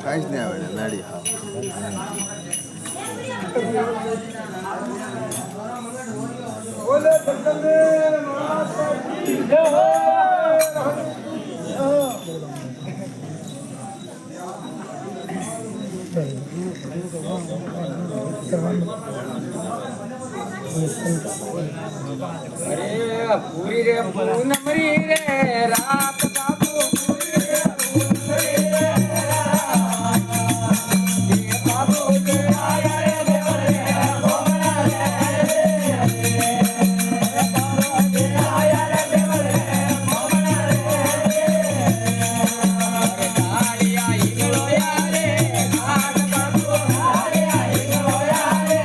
કાંઈ જ નહીં આવે નાડી હા બોલે જગદંબે માતા કી જય अरे पूरी रे पूनमरी रे रात बाबू पूरी रे पूनमरी रे ये बाबू के आया रे देव रे भोगना रे बाबू के आया रे देव रे भोगना रे अरे गाड़ी आई गलो यारे घाट बाबू गाड़ी आई गलो यारे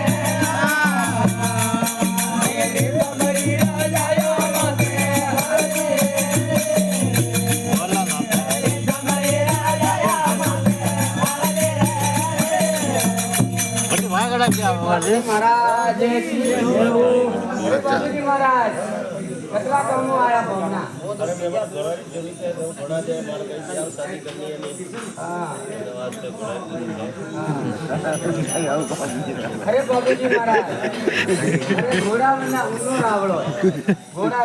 महाराज महाराज कतला कौन आया भवना अरे बाबूजी महाराज अरे घोड़ा में ना उन्नो रावड़ो घोड़ा